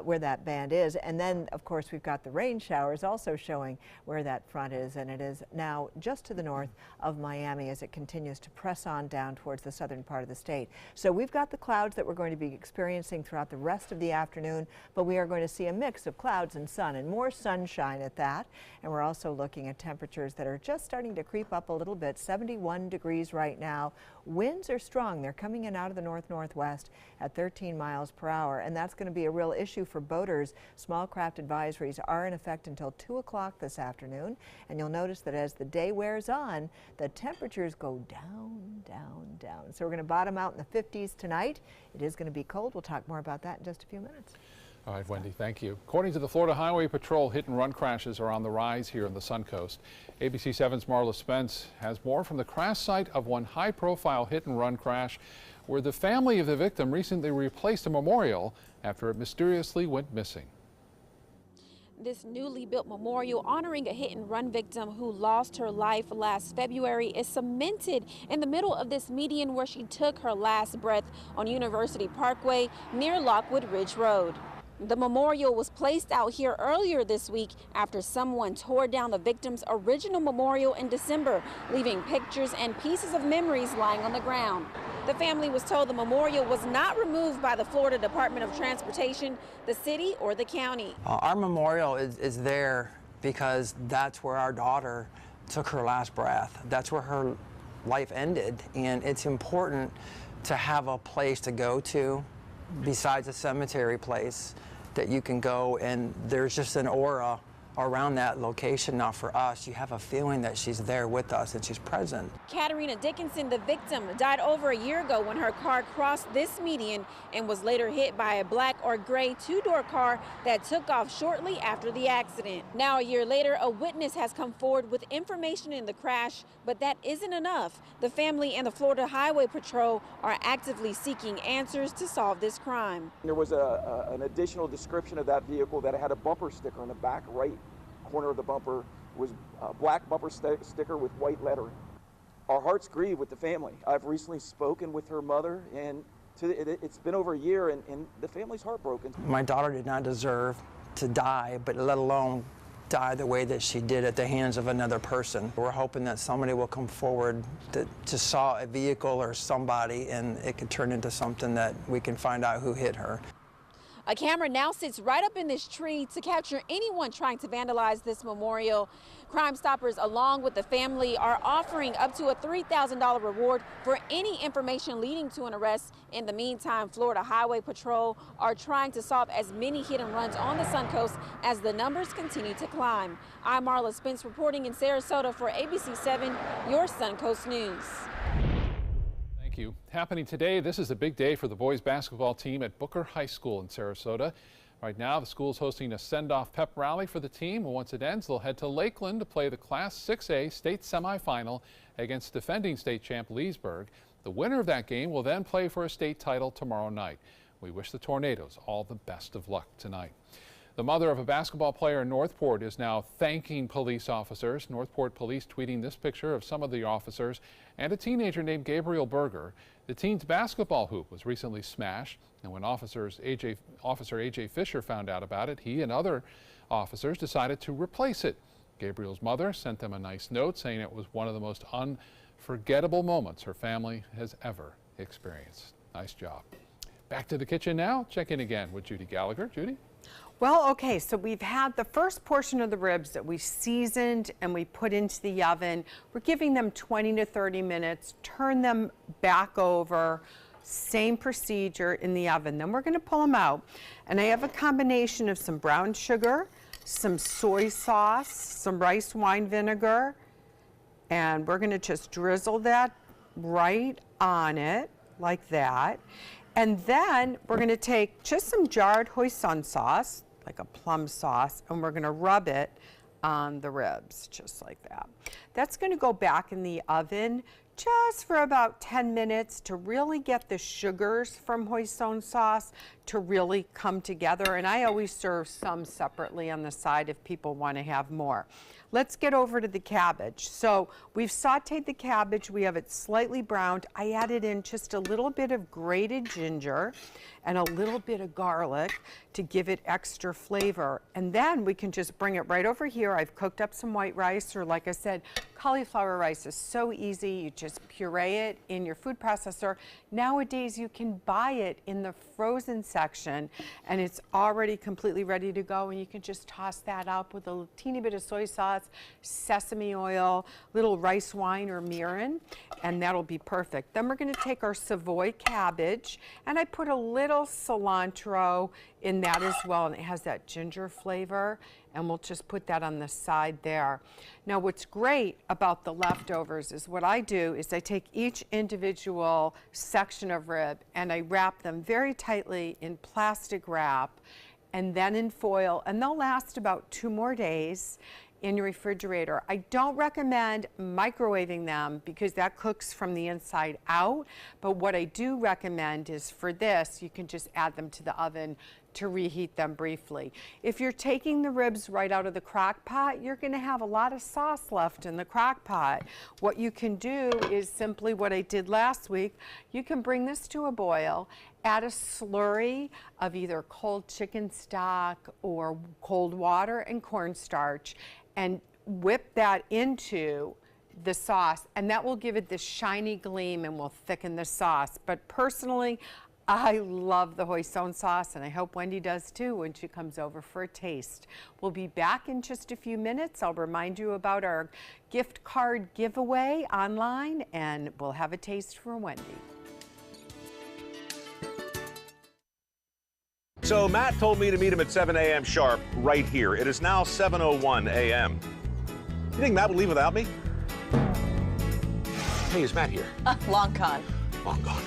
where that band is. And then, of course, we've got the rain showers also showing where that front is. And it is now just to the north of Miami as it continues to press on down towards the southern part of the state. So we've got the clouds that we're going to be experiencing throughout the rest of the afternoon, but we are going to see a mix of clouds and sun, and more sunshine at that. And we're also looking at temperatures that are just starting to creep up a little bit. 71 degrees right now. Winds are strong. They're coming in out of the north-northwest at 13 miles per hour, and that's going to be a real issue for boaters. Small craft advisories are in effect until 2 o'clock this afternoon, and you'll notice that as the day wears on, the temperatures go down, down, down. So we're going to bottom out in the 50s tonight. It is going to be cold. We'll talk more about that in just a few minutes. All right, Wendy, thank you. According to the Florida Highway Patrol, hit-and-run crashes are on the rise here on the Suncoast. ABC 7's Marla Spence has more from the crash site of one high-profile hit-and-run crash where the family of the victim recently replaced a memorial after it mysteriously went missing. This newly built memorial honoring a hit-and-run victim who lost her life last February is cemented in the middle of this median where she took her last breath on University Parkway near Lockwood Ridge Road. The memorial was placed out here earlier this week after someone tore down the victim's original memorial in December, leaving pictures and pieces of memories lying on the ground. The family was told the memorial was not removed by the Florida Department of Transportation, the city, or the county. Our memorial is there because that's where our daughter took her last breath. That's where her life ended, and it's important to have a place to go to besides a cemetery place that you can go, and there's just an aura around that location. Now for us, you have a feeling that she's there with us and she's present. Katarina Dickinson, the victim, died over a year ago when her car crossed this median and was later hit by a black or gray two-door car that took off shortly after the accident. Now a year later, a witness has come forward with information in the crash, but that isn't enough. The family and the Florida Highway Patrol are actively seeking answers to solve this crime. There was an additional description of that vehicle that had a bumper sticker in the back right corner of the bumper. Was a black bumper sticker with white lettering. Our hearts grieve with the family. I've recently spoken with her mother, and it's been over a year, and the family's heartbroken. My daughter did not deserve to die, but let alone die the way that she did at the hands of another person. We're hoping that somebody will come forward to saw a vehicle or somebody, and it could turn into something that we can find out who hit her. A camera now sits right up in this tree to capture anyone trying to vandalize this memorial. Crime Stoppers, along with the family, are offering up to a $3,000 reward for any information leading to an arrest. In the meantime, Florida Highway Patrol are trying to solve as many hit and runs on the Suncoast as the numbers continue to climb. I'm Marla Spence reporting in Sarasota for ABC 7, your Suncoast News. Thank you. Happening today, this is a big day for the boys basketball team at Booker High School in Sarasota. Right now, the school is hosting a send-off pep rally for the team. Once it ends, they'll head to Lakeland to play the Class 6A state semifinal against defending state champ Leesburg. The winner of that game will then play for a state title tomorrow night. We wish the Tornadoes all the best of luck tonight. The mother of a basketball player in Northport is now thanking police officers. Northport police tweeting this picture of some of the officers and a teenager named Gabriel Berger. The team's basketball hoop was recently smashed, and when Officer A.J. Fisher found out about it, he and other officers decided to replace it. Gabriel's mother sent them a nice note saying it was one of the most unforgettable moments her family has ever experienced. Nice job. Back to the kitchen now. Check in again with Judy Gallagher. Judy? Well, okay, so we've had the first portion of the ribs that we seasoned and we put into the oven. We're giving them 20 to 30 minutes, turn them back over, same procedure in the oven. Then we're gonna pull them out. And I have a combination of some brown sugar, some soy sauce, some rice wine vinegar, and we're gonna just drizzle that right on it like that. And then we're gonna take just some jarred hoisin sauce, like a plum sauce, and we're gonna rub it on the ribs, just like that. That's gonna go back in the oven just for about 10 minutes to really get the sugars from hoisin sauce to really come together. And I always serve some separately on the side if people wanna have more. Let's get over to the cabbage. So we've sauteed the cabbage. We have it slightly browned. I added in just a little bit of grated ginger and a little bit of garlic to give it extra flavor. And then we can just bring it right over here. I've cooked up some white rice, or like I said, cauliflower rice is so easy. You just puree it in your food processor. Nowadays, you can buy it in the frozen section, and it's already completely ready to go, and you can just toss that up with a teeny bit of soy sauce, sesame oil, little rice wine or mirin, and that'll be perfect. Then we're gonna take our Savoy cabbage, and I put a little cilantro in that as well, and it has that ginger flavor, and we'll just put that on the side there. Now what's great about the leftovers is what I do is I take each individual section of rib and I wrap them very tightly in plastic wrap and then in foil, and they'll last about 2 more days in your refrigerator. I don't recommend microwaving them because that cooks from the inside out, but what I do recommend is for this, you can just add them to the oven to reheat them briefly. If you're taking the ribs right out of the crock pot, you're gonna have a lot of sauce left in the crock pot. What you can do is simply what I did last week. You can bring this to a boil, add a slurry of either cold chicken stock or cold water and cornstarch, and whip that into the sauce, and that will give it this shiny gleam and will thicken the sauce. But personally, I love the hoisin sauce, and I hope Wendy does too when she comes over for a taste. We'll be back in just a few minutes. I'll remind you about our gift card giveaway online, and we'll have a taste for Wendy. So Matt told me to meet him at 7 a.m. sharp right here. It is now 7:01 a.m. You think Matt would leave without me? Hey, is Matt here? Long gone. Long gone.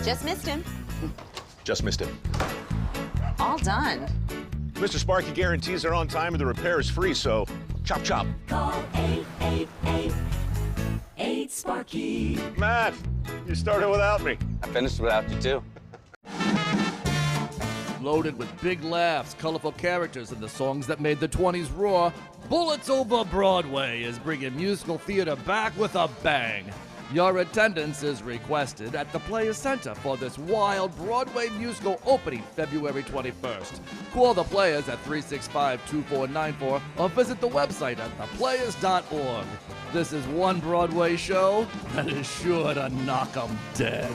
Just missed him. Just missed him. All done. Mr. Sparky guarantees they're on time and the repair is free, so chop chop. Call 888-8-SPARKY. Matt, you started without me. I finished without you too. Loaded with big laughs, colorful characters, and the songs that made the 20s roar, Bullets Over Broadway is bringing musical theater back with a bang. Your attendance is requested at the Players Center for this wild Broadway musical opening February 21st. Call the Players at 365-2494 or visit the website at theplayers.org. This is one Broadway show that is sure to knock 'em dead.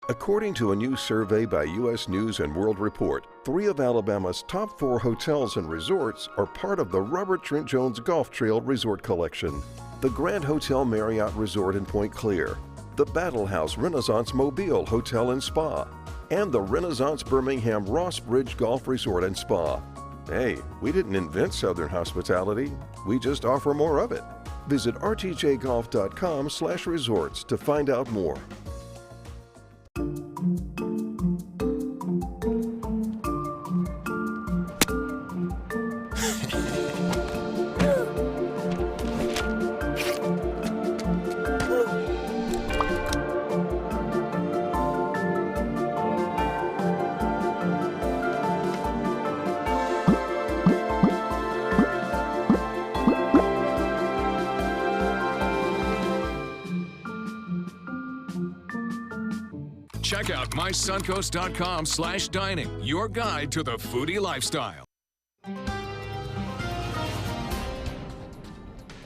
According to a new survey by U.S. News and World Report, 3 of Alabama's top 4 hotels and resorts are part of the Robert Trent Jones Golf Trail Resort Collection. The Grand Hotel Marriott Resort in Point Clear, the Battle House Renaissance Mobile Hotel and Spa, and the Renaissance Birmingham Ross Bridge Golf Resort and Spa. Hey, we didn't invent Southern hospitality, we just offer more of it. Visit rtjgolf.com/resorts to find out more. Check out mysuncoast.com/dining, your guide to the foodie lifestyle.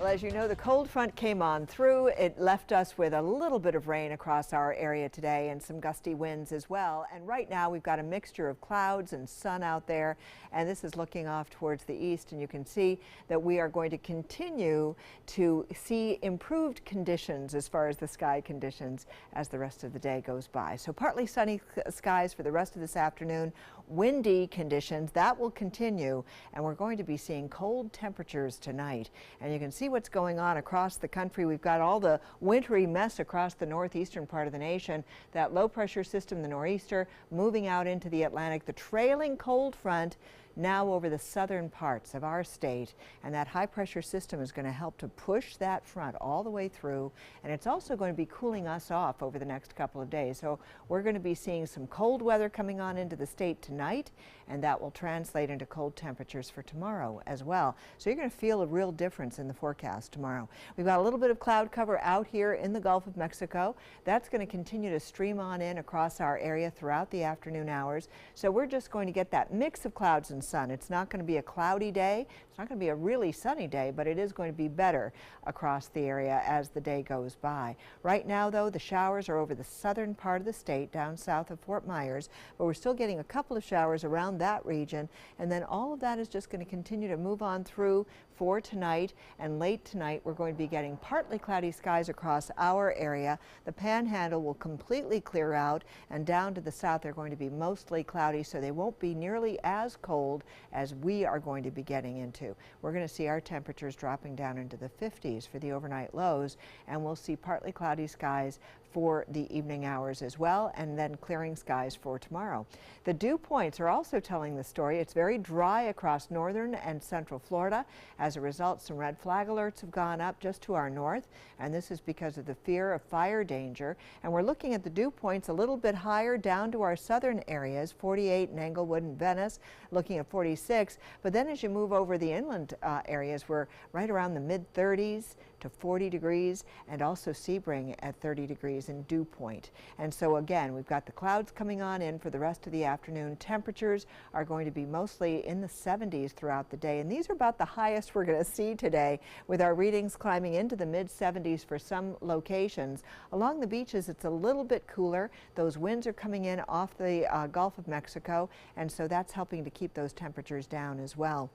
Well, as you know, the cold front came on through. It left us with a little bit of rain across our area today and some gusty winds as well. And right now we've got a mixture of clouds and sun out there, and this is looking off towards the east, and you can see that we are going to continue to see improved conditions as far as the sky conditions as the rest of the day goes by. So partly sunny skies for the rest of this afternoon, windy conditions that will continue, and we're going to be seeing cold temperatures tonight. And you can see what's going on across the country. We've got all the wintry mess across the northeastern part of the nation. That low pressure system, the nor'easter, moving out into the Atlantic, the trailing cold front now over the southern parts of our state, and that high pressure system is going to help to push that front all the way through, and it's also going to be cooling us off over the next couple of days. So we're going to be seeing some cold weather coming on into the state tonight, and that will translate into cold temperatures for tomorrow as well. So you're going to feel a real difference in the forecast tomorrow. We've got a little bit of cloud cover out here in the Gulf of Mexico. That's going to continue to stream on in across our area throughout the afternoon hours. So we're just going to get that mix of clouds and sun. It's not going to be a cloudy day. It's not going to be a really sunny day, but it is going to be better across the area as the day goes by. Right now, though, the showers are over the southern part of the state, down south of Fort Myers, but we're still getting a couple of showers around that region, and then all of that is just going to continue to move on through for tonight, and late tonight we're going to be getting partly cloudy skies across our area. The Panhandle will completely clear out, and down to the south they're going to be mostly cloudy, so they won't be nearly as cold as we are going to be getting into. We're going to see our temperatures dropping down into the 50s for the overnight lows, and we'll see partly cloudy skies for the evening hours as well, and then clearing skies for tomorrow. The dew points are also telling the story. It's very dry across northern and central Florida. As a result, some red flag alerts have gone up just to our north, and this is because of the fear of fire danger. And we're looking at the dew points a little bit higher down to our southern areas, 48 in Englewood and Venice, looking at 46. But then as you move over the inland areas, we're right around the mid-30s to 40 degrees, and also Sebring at 30 degrees in dew point. And so again, we've got the clouds coming on in for the rest of the afternoon. Temperatures are going to be mostly in the 70s throughout the day, and these are about the highest we're going to see today, with our readings climbing into the mid-70s for some locations. Along the beaches, it's a little bit cooler. Those winds are coming in off the Gulf of Mexico, and so that's helping to keep those temperatures down as well.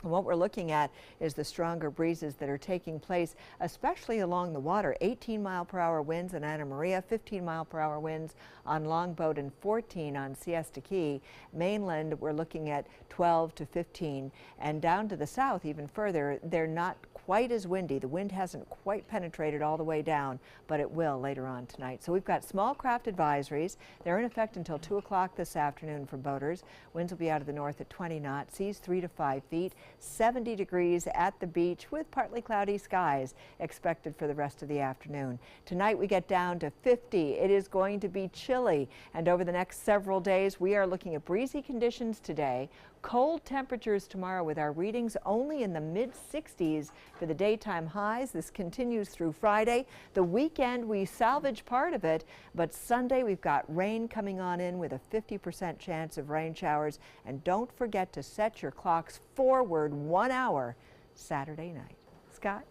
And what we're looking at is the stronger breezes that are taking place, especially along the water. 18-mile-per-hour winds in Anna Maria, 15-mile-per-hour winds on Longboat, and 14 on Siesta Key. Mainland, we're looking at 12 to 15, and down to the south even further, they're not quite as windy. The wind hasn't quite penetrated all the way down, but it will later on tonight. So we've got small craft advisories. They're in effect until 2 o'clock this afternoon for boaters. Winds will be out of the north at 20 knots, seas 3 to 5 feet, 70 degrees at the beach with partly cloudy skies expected for the rest of the afternoon. Tonight we get down to 50. It is going to be chilly, and over the next several days we are looking at breezy conditions today. Cold temperatures tomorrow with our readings only in the mid-60s for the daytime highs. This continues through Friday. The weekend we salvage part of it, but Sunday we've got rain coming on in with a 50% chance of rain showers. And don't forget to set your clocks forward 1 hour Saturday night. Scott?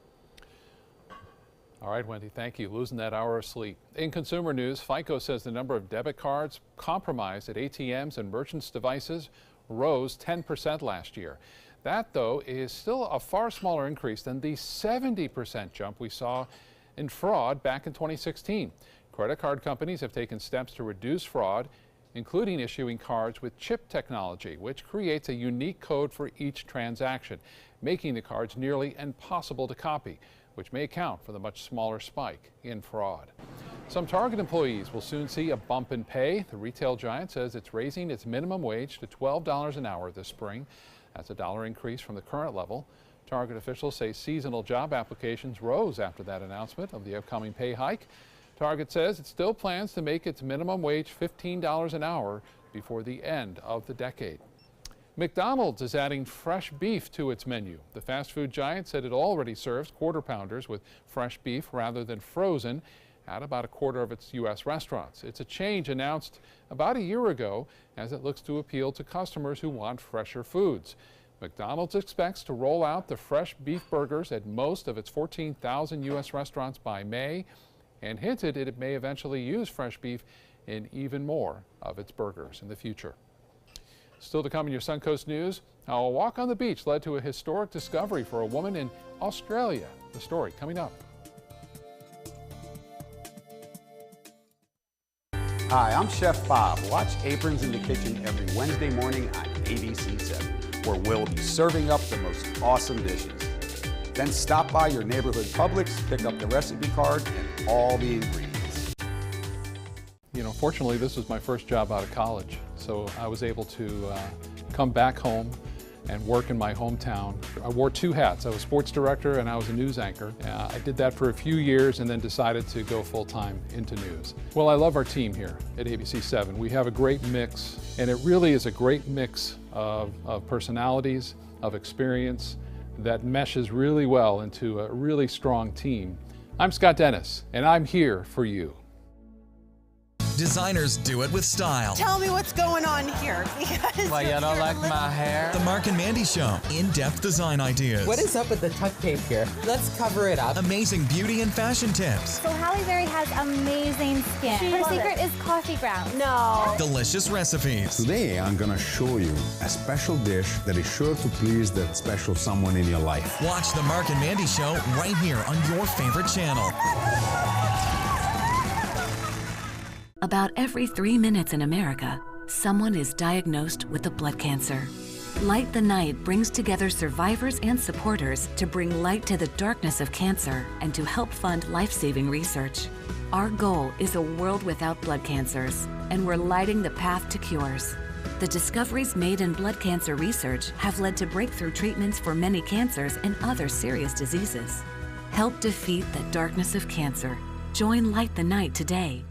All right, Wendy, thank you. Losing that hour of sleep. In consumer news, FICO says the number of debit cards compromised at ATMs and merchants' devices rose 10% last year. That, though, is still a far smaller increase than the 70% jump we saw in fraud back in 2016. Credit card companies have taken steps to reduce fraud, including issuing cards with chip technology, which creates a unique code for each transaction, making the cards nearly impossible to copy, which may account for the much smaller spike in fraud. Some Target employees will soon see a bump in pay. The retail giant says it's raising its minimum wage to $12 an hour this spring. That's a $1 increase from the current level. Target officials say seasonal job applications rose after that announcement of the upcoming pay hike. Target says it still plans to make its minimum wage $15 an hour before the end of the decade. McDonald's is adding fresh beef to its menu. The fast food giant said it already serves quarter pounders with fresh beef rather than frozen. at about a quarter of its U.S. restaurants. It's a change announced about a year ago as it looks to appeal to customers who want fresher foods. McDonald's expects to roll out the fresh beef burgers at most of its 14,000 U.S. restaurants by May, and hinted it may eventually use fresh beef in even more of its burgers in the future. Still to come in your Suncoast News, how a walk on the beach led to a historic discovery for a woman in Australia. The story coming up. Hi, I'm Chef Bob. Watch Aprons in the Kitchen every Wednesday morning on ABC 7, where we'll be serving up the most awesome dishes. Then stop by your neighborhood Publix, pick up the recipe card and all the ingredients. You know, fortunately, this was my first job out of college, so I was able to come back home and work in my hometown. I wore two hats. I was sports director and I was a news anchor. I did that for a few years and then decided to go full-time into news. Well, I love our team here at ABC 7. We have a great mix, and it really is a great mix of personalities, of experience that meshes really well into a really strong team. I'm Scott Dennis, and I'm here for you. Designers do it with style. Tell me what's going on here. Why, you don't like my hair? The Mark and Mandy Show. In-depth design ideas. What is up with the tuck tape here? Let's cover it up. Amazing beauty and fashion tips. So Halle Berry has amazing skin. Her secret is coffee grounds. No. Delicious recipes. Today, I'm gonna show you a special dish that is sure to please that special someone in your life. Watch the Mark and Mandy Show right here on your favorite channel. About every 3 minutes in America, someone is diagnosed with a blood cancer. Light the Night brings together survivors and supporters to bring light to the darkness of cancer and to help fund life-saving research. Our goal is a world without blood cancers, and we're lighting the path to cures. The discoveries made in blood cancer research have led to breakthrough treatments for many cancers and other serious diseases. Help defeat the darkness of cancer. Join Light the Night today.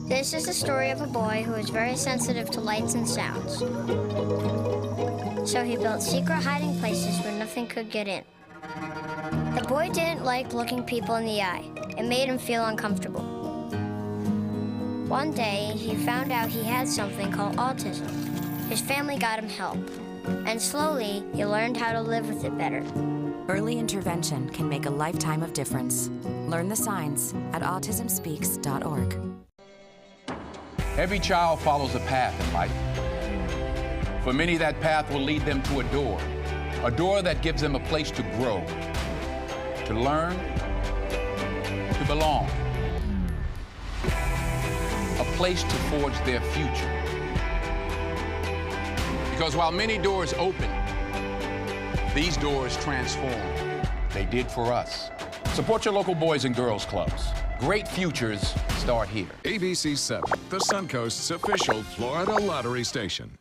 This is the story of a boy who is very sensitive to lights and sounds. So he built secret hiding places where nothing could get in. The boy didn't like looking people in the eye. It made him feel uncomfortable. One day, he found out he had something called autism. His family got him help, and slowly, he learned how to live with it better. Early intervention can make a lifetime of difference. Learn the signs at autismspeaks.org. Every child follows a path in life. For many, that path will lead them to a door that gives them a place to grow, to learn, to belong, a place to forge their future. Because while many doors open, these doors transform. They did for us. Support your local Boys and Girls Clubs. Great futures start here. ABC 7, the Suncoast's official Florida lottery station.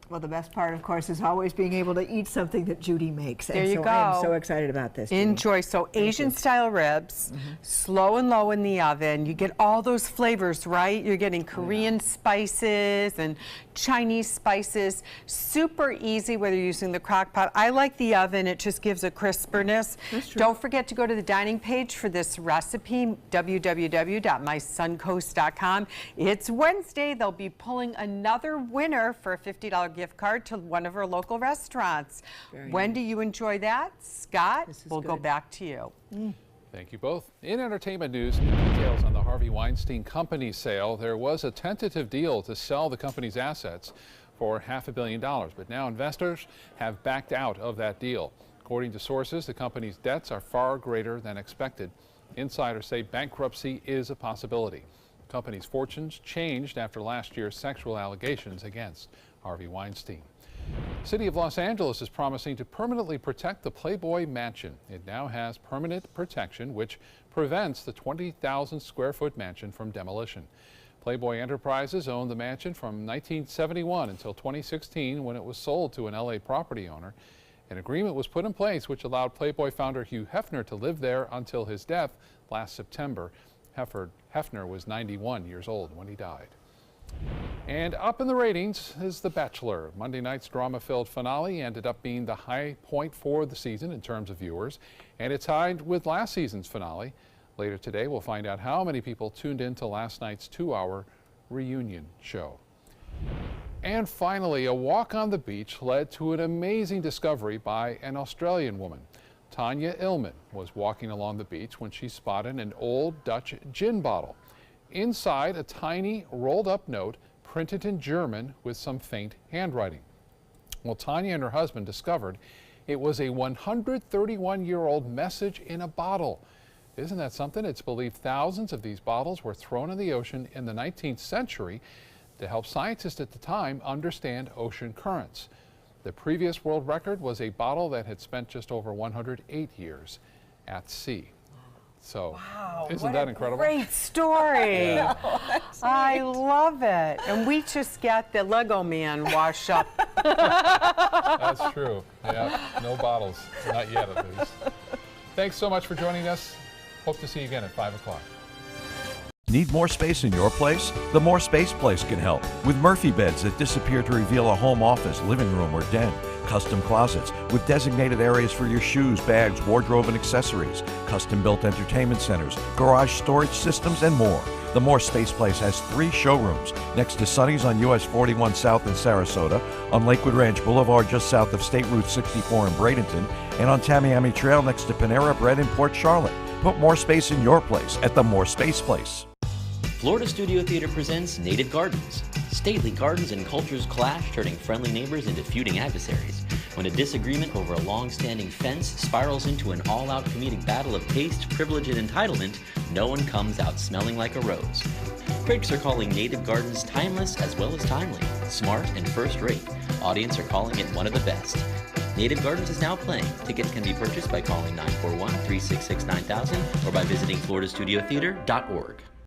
Well, the best part, of course, is always being able to eat something that Judy makes. There and you so go. I am so excited about this. Judy. Enjoy. So Asian-style ribs, slow and low in the oven. You get all those flavors, right? You're getting Korean spices and Chinese spices. Super easy whether you're using the crock pot. I like the oven. It just gives a crisperness. That's true. Don't forget to go to the dining page for this recipe, www.mysuncoast.com. It's Wednesday. They'll be pulling another winner for a $50 gift card to one of our local restaurants. When do you enjoy that? Scott, we'll go back to you. Thank you both. In entertainment news, new details on the Harvey Weinstein Company sale. There was a tentative deal to sell the company's assets for $500 million, but now investors have backed out of that deal. According to sources, the company's debts are far greater than expected. Insiders say bankruptcy is a possibility. The company's fortunes changed after last year's sexual allegations against Harvey Weinstein. The City of Los Angeles is promising to permanently protect the Playboy Mansion. It now has permanent protection, which prevents the 20,000 square foot mansion from demolition. Playboy Enterprises owned the mansion from 1971 until 2016, when it was sold to an LA property owner. An agreement was put in place which allowed Playboy founder Hugh Hefner to live there until his death last September. Hefner was 91 years old when he died. And up in the ratings is The Bachelor. Monday night's drama-filled finale ended up being the high point for the season in terms of viewers, and it tied with last season's finale. Later today, we'll find out how many people tuned in to last night's 2-hour reunion show. And finally, a walk on the beach led to an amazing discovery by an Australian woman. Tanya Illman was walking along the beach when she spotted an old Dutch gin bottle. Inside, a tiny rolled-up note printed in German with some faint handwriting. Well, Tanya and her husband discovered it was a 131-year-old message in a bottle. Isn't that something? It's believed thousands of these bottles were thrown in the ocean in the 19th century to help scientists at the time understand ocean currents. The previous world record was a bottle that had spent just over 108 years at sea. So, wow, isn't that incredible? Great story. Yeah. I love it. And we just got the Lego man wash up. That's true. Yeah, no bottles. Not yet, at least. Thanks so much for joining us. Hope to see you again at 5 o'clock. Need more space in your place? The More Space Place can help with Murphy beds that disappear to reveal a home office, living room, or den. Custom closets with designated areas for your shoes, bags, wardrobe, and accessories. Custom-built entertainment centers, garage storage systems, and more. The More Space Place has 3 showrooms next to Sunny's on US 41 South in Sarasota, on Lakewood Ranch Boulevard just south of State Route 64 in Bradenton, and on Tamiami Trail next to Panera Bread in Port Charlotte. Put more space in your place at the More Space Place. Florida Studio Theater presents Native Gardens. Stately gardens and cultures clash, turning friendly neighbors into feuding adversaries. When a disagreement over a long-standing fence spirals into an all-out comedic battle of taste, privilege, and entitlement, no one comes out smelling like a rose. Critics are calling Native Gardens timeless as well as timely, smart and first-rate. Audience are calling it one of the best. Native Gardens is now playing. Tickets can be purchased by calling 941-366-9000 or by visiting floridastudiotheater.org.